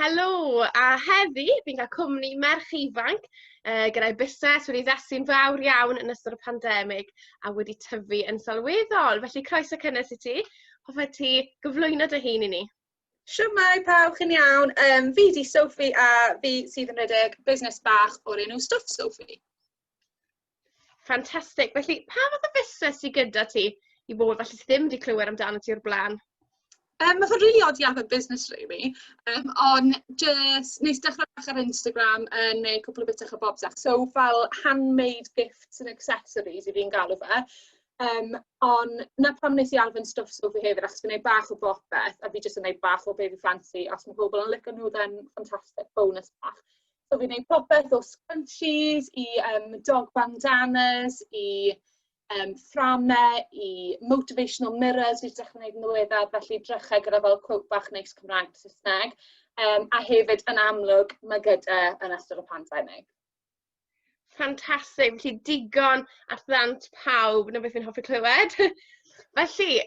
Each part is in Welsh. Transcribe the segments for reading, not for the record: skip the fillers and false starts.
Helo, a heddi fi'n cael cwmni merch ifanc gyda'i busnes wedi ddasu'n fawr iawn yn ystod y pandemig a wedi tyfu yn sylweddol. Felly croeso cynnes i ti. Hoffet ti gyflwyno dy hun i ni? Shwmae pawb, chi'n iawn. Fi di Sophie a fi sydd yn rhedeg busnes bach o'r enw Stwff Sophie. Ffantastig. Felly, pa fath o busnes sy gyda ti i fod felly ti ddim wedi clywed amdano ti o'r blaen? Mae fod rili odd iawn busnes really, ond just nes dechrau bach ar Instagram yn neud cwpl o bitach o bobs ac so fel handmade gifts and accessories i fi'n galw fe. Ond na pam nes i alw'n Stwff Sophie hefyd achos fi'n neud bach o bopeth a fi jyst yn neud bach o baby fancy os mae pobl yn licio nhw then ffantastig bonus bach. So fi'n neud popeth o scrunchies i dog bandanas i fframau, i motivational mirrors fi'n dechrau wneud yn ddiweddar, felly drychau gyda fel quote bach neis Cymraeg Saesneg. A hefyd yn amlwg mae gyda yn ystod y pandemig. Ffantastig, felly digon at ddant pawb, na beth fi'n hoffi clywed. Felly,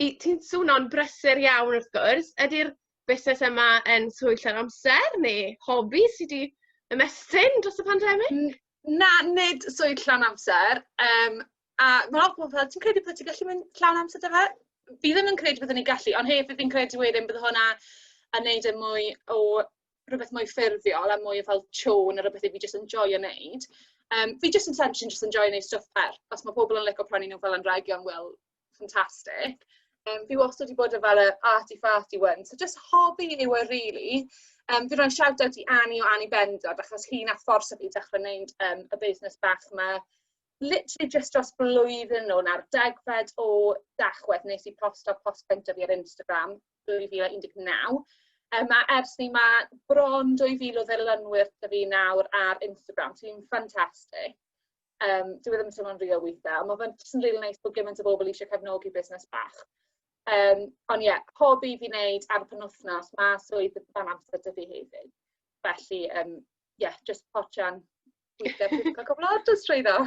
ti'n swno'n brysur iawn wrth gwrs. Ydy'r busnes yma yn swydd llawn amser neu hobi sydd wedi ymestyn dros y pandemig? Na, nid swydd llawn amser. A mae'n lot o fel, ti'n credu bod ti'n gallu mynd llawn amser dy fe? Fi ddim yn credu byddwn ni'n gallu, ond hefyd fi'n credu wedyn bydd hwnna yn neud yn mwy o rhywbeth mwy ffurfiol a mwy o fel chôn a rhywbeth i fi just enjoy yn neud. Fi just yn sensiwn just enjoy neud stwff fer. Os mae pobl yn licio prynu nhw fel yn region, wel, ffantastig. Fi wastad wedi bod yn fel y arty-farty one, so just hobby yw e really. Fi roi'n shout-out i Annie o Annie Bendod, achos hi nath forsa fi dechrau wneud y busnes bach yma. Literally just dros blwyddyn nhw, na'r 10fed o Dachwedd nes i post gyntaf fi ar Instagram 2019. A ers ni mae bron 2000 o ddilynwyr da fi nawr ar Instagram, so hi'n ffantastig. Dwi ddim yn teimlo'n real weithiau, ond mae fe'n just yn really nice bod gymaint o bobl eisiau cefnogi busnes bach. Ond ie, hobi fi wneud ar y penwythnos, mae swydd fan amser dy fi hefyd. Felly, just potsian weithiau pwyth cael cobl o adros trwy ddo.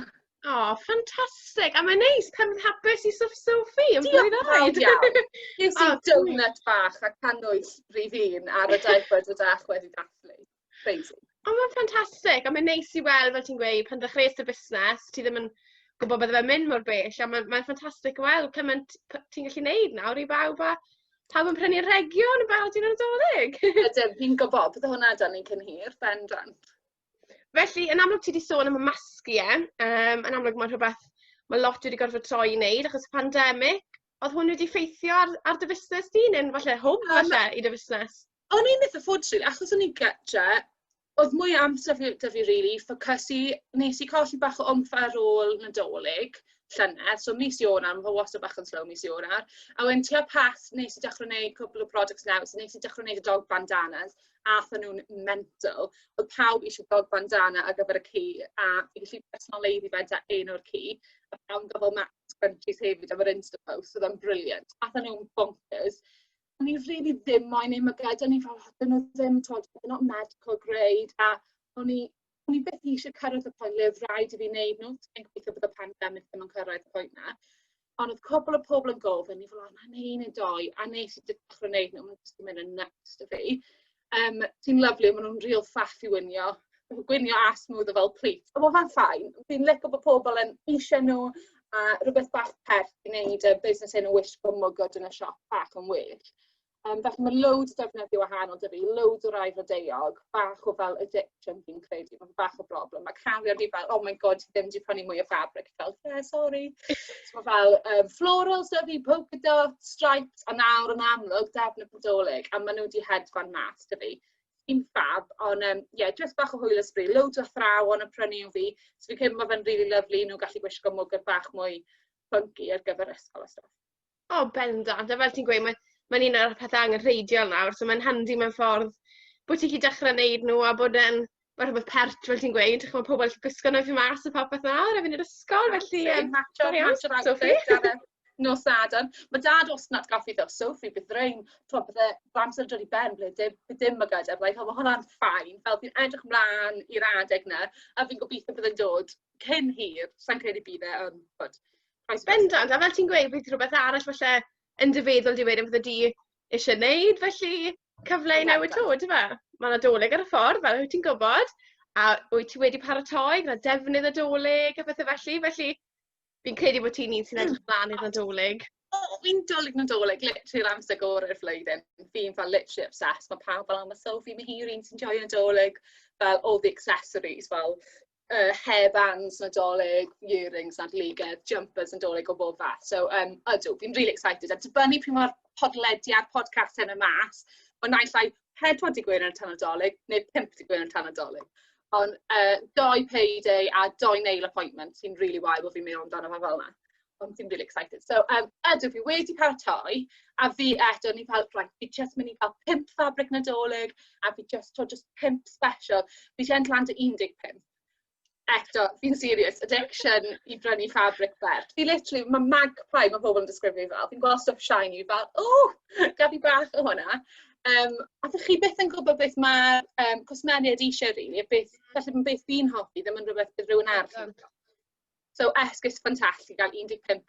Ffantastig. A mae'n neis pan fydd hapus i Stwff Sophie yn blwyddyn iawn. Ges i donut bach a canwyll rif un ar y 10fed o Dachwedd i dathlu. Crazy. Mae'n ffantastig. A mae'n neis i weld, fel ti'n gweud, pan ddechreuais y busnes, ti ddim yn gwybod bydde fe'n mynd mor bell. A mae'n ffantastig o weld cymaint ti'n gallu neud nawr i bawb a pawb yn prynu'r region yn barod i'n Nadolig. Ydym, fi'n gwybod bydde hwnna dan ni'n cynhir, bendant. Felly, yn amlwg ti wedi sôn am y masgiau. Yn amlwg mae'n rhywbeth mae lot wedi gorfod troi i wneud achos y pandemig. Oedd hwn wedi effeithio ar dy busnes di neu'n falle hwb falle i dy busnes? O'n i'n eitha ffwrdd rili, achos o'n i'n gytre, oedd mwy amser da fi rili, ffocysu, nes i colli bach o ymff ar ôl Nadolig, llynedd, so mis Ionar, mae wastad bach yn slow mis Ionar, a wedyn tua pas nes i dechrau wneud cwbl o products newydd, so nes i dechrau wneud y dog bandanas, a atho nhw'n mental. Oedd pawb eisiau dog bandana ar gyfer y ci, a fi gallu personoleiddi fe da un o'r ci, a pawb gofal Max Crunchies hefyd am yr Insta post, so oedd brilliant. Atho nhw'n bonkers. O'n i really ddim moyn ei myged, o'n i fel, dyn nhw ddim, they're not medical grade, a o'n i beth eisiau cyrraedd y pwynt le oedd rhaid i fi wneud nhw, yn gobeithio bod y pandemig ddim yn cyrraedd y pwynt na. Ond oedd cwbl o pobl yn gofyn, i fel, na un neu doi, a nes i dechrau wneud nhw, mae'n jyst yn mynd yn nuts dy fi. Ti'n lyflu, maen nhw'n real faff i gwynio a smooth o fel pleat. Ond mae'n ffain, fi'n licio bod pobl yn eisiau nhw a rhywbeth bach perth i wneud y busnes yn y wisgo mwgod yn y siop bach yn well. Felly mae loads o defnyddio wahanol dy fi, loads o rai flodeuog, bach o fel addiction fi'n credu, mae'n bach o broblem. Mae cariad i fel, oh my god, ti ddim wedi prynu mwy o fabric. Fel, yeah, sorry. So mae fel florals dy fi, polka dots, stripes, a nawr yn amlwg, defnydd Nadolig, a maen nhw wedi hedfan mas dy fi. Fi'n fab, ond just bach o hwyl ysbryd, loads o athrawon yn prynu o fi, so fi'n credu mae fe'n really lovely, nhw'n gallu gwisgo mwgod bach mwy funky ar gyfer ysgol a stuff. Bendant, a fel ti'n gweud, mae'n un o'r pethau angenrheidiol nawr, so mae'n handi mewn ffordd bod ti'n gallu dechrau wneud nhw a bod yn rhywbeth pert, fel ti'n gweud, mae pobl yn gwisgo nhw fi mas o popeth nawr a fynd i'r ysgol, felly... Match Sophie, no sadon. Mae dad os nad goffi ddo, Sophie, bydd rhain, bydde amser dod i ben, ble ddim y gyda, mae hwnna'n ffain, fel fi'n edrych ymlaen i'r adeg na, a fi'n gobeithio bydd yn dod cyn hir, sa'n credu bydd e, ond... Bendant, a fel ti'n gweud, bydd rhywbeth arall falle yn dy feddwl di wedyn fydde di eisiau wneud, felly cyfle i newid to, dy fe? Mae Nadolig ar y ffordd, fel wyt ti'n gwybod, a wyt ti wedi paratoi gyda defnydd Nadolig a bethau felly fi'n credu bod ti'n un sy'n edrych mlaen i'r Nadolig. Fi'n Nadolig, literally amser gorau'r flwyddyn. Fi'n fel literally obsessed. Mae pawb fel, mae Sophie, mae hi'r un sy'n joio Nadolig, fel all the accessories, fel hairbands Nadolig, earrings Nadoligedd, jumpers Nadolig o bob fath. So, ydw, fi'n really excited. A dibynnu pryd mae'r podlediad podcast yn y mas, ond naill ai 4 dydd Gwener yn tan Nadolig, neu 5 dydd Gwener yn tan Nadolig. Ond 2 payday a 2 nail appointment sy'n really wael bod fi'n meddwl amdano fe fel yna. Ond fi'n really excited. So, ydw, fi wedi paratoi, a fi eto, ni fel, right, fi just mynd i cael 5 ffabrig Nadolig, a fi just 5 special. Fi eisiau entlant o 15. Eto, fi'n serious, addiction i brynu ffabrig bert. Fi literally, mae magpie, mae pobl yn disgrifio fi fel. Fi'n gweld stuff shiny, fel, gafi bach o hwnna. A chi byth yn gwybod beth mae cosmeniad eisiau rili, felly beth fi'n hoffi, ddim yn rhywbeth bydd rhywun arall. So, esgus ffantastig gael 15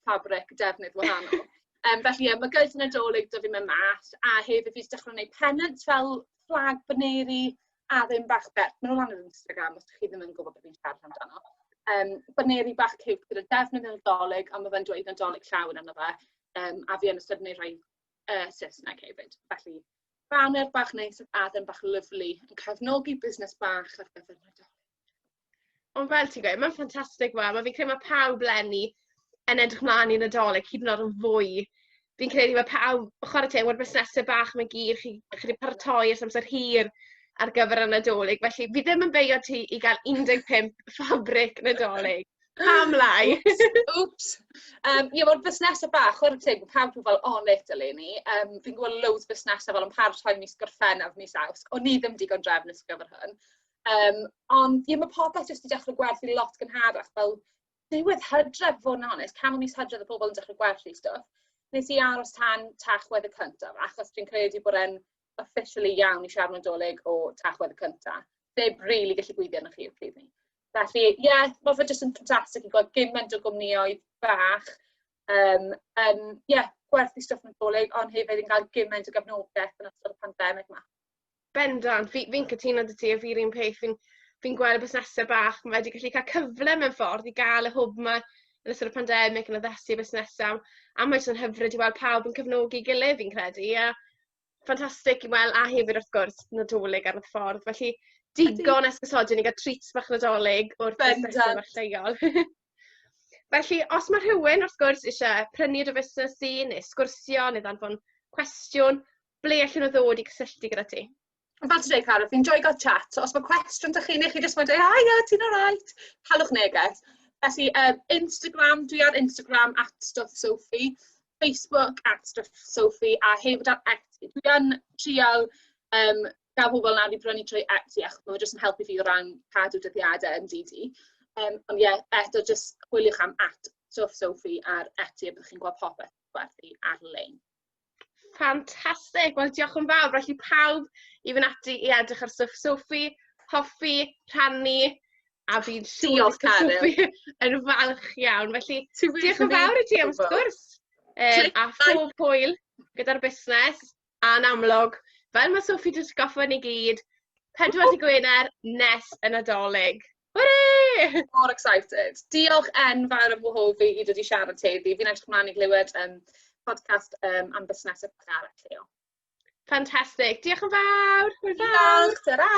ffabrig defnydd wahanol. Felly, mae gyda Nadolig do fi'n mynd mas, a hefyd fi'n dechrau gwneud pennants fel flag baneri, a ddim bach bert. Mae'n nhw'n lan ar Instagram, os chi ddim yn gwybod beth fi'n siarad amdano. Baneri bach cwt gyda defnydd Nadolig, a mae fe'n dweud Nadolig llawn yna fe, a fi yn ystod wneud rhai Saesneg hefyd. Felly, banner bach neis a ddim bach lyflu, yn cefnogi busnes bach ar gyfer Nadolig. Ond fel ti'n gweud, mae'n ffantastig wa. Mae fi'n credu mae pawb lenni yn edrych mlaen i'r Nadolig, hyd yn oed yn fwy. Fi'n credu mae pawb, chwarae teg, mae'r busnesau bach mae gyd, chi wedi paratoi ers amser hir ar gyfer y Nadolig. Felly, fi ddim yn beio ti i gael 15 ffabrig Nadolig. Pam lai? Oops. Mae'r busnesau bach, chwarae teg, pawb nhw fel onit eleni. Fi'n gweld loads busnesau fel yn paratoi mis Gorffennaf, mis Awst. O'n i ddim digon drefnus gyfer hyn. Ond mae popeth jyst i dechrau gwerthu lot gynharach, fel diwedd Hydref, fod yn honest, canol mis Hydref y pobl yn dechrau gwerthu stuff. Nes i aros tan Tachwedd y cyntaf, achos dwi'n credu bod e'n officially iawn i siarad Nadolig o Tachwedd y cyntaf. Neb really gallu gweithio arnoch chi o'r pryd ni. Felly, mae fe jyst yn ffantastig i gweld gymaint o gwmnioedd bach. Gwerthu stuff Nadolig, ond hefyd yn cael gymaint o gefnogaeth yn ystod y pandemig yma. Bendant, fi'n cytuno dy ti, a fi'r un peth, fi'n gweld y busnesau bach, mae wedi gallu cael cyfle mewn ffordd i gael y hwb yma yn ystod y pandemig yn addesu busnesau, a mae jyst yn hyfryd i weld pawb yn cefnogi gilydd fi'n credu, a ffantastig i weld, a hefyd wrth gwrs Nadolig ar y ffordd, felly digon esgusodyn i gael treats bach Nadolig o'r busnesau bach lleol. Felly, os mae rhywun wrth gwrs eisiau prynu dy busnes i, neu sgwrsio, neu ddanfon cwestiwn, ble allan o ddod i cysylltu gyda ti? Fel ti dweud, Cara, fi'n joio gael chat. So, os mae cwestiwn ydych chi, neu chi jyst mae'n dweud, ia, ti'n alright. Halwch neges. Felly, Instagram, dwi ar Instagram @Sophie, Facebook @Sophie, a hefyd ar Etsy. Dwi yn trial gael pobl nawr i brynu trwy Etsy, achos mae'n jyst yn helpu fi o ran cadw dyddiadau yn DD. Ond eto, jyst chwiliwch am @Sophie ar Etsy, a byddwch chi'n gweld popeth gwerthu ar-lein. Ffantastig, wel diolch yn fawr, felly pawb i fynd ati i edrych ar Stwff Sophie, hoffi, rhannu, a fi'n siŵr Sophie yn falch iawn. Felly diolch yn fawr i ti am sgwrs, a phob hwyl gyda'r busnes, a'n amlwg, fel mae Sophie wedi goffa ni gyd, 4 dydd Gwener nes yn Nadolig. Hwrê! More excited. Diolch enfawr am wahodd fi i dod i siarad teddi. Fi'n edrych mlaen i glywed podcast am busnesau arall lleol. Ffantastig. Diolch yn fawr. Diolch. Ta-ra!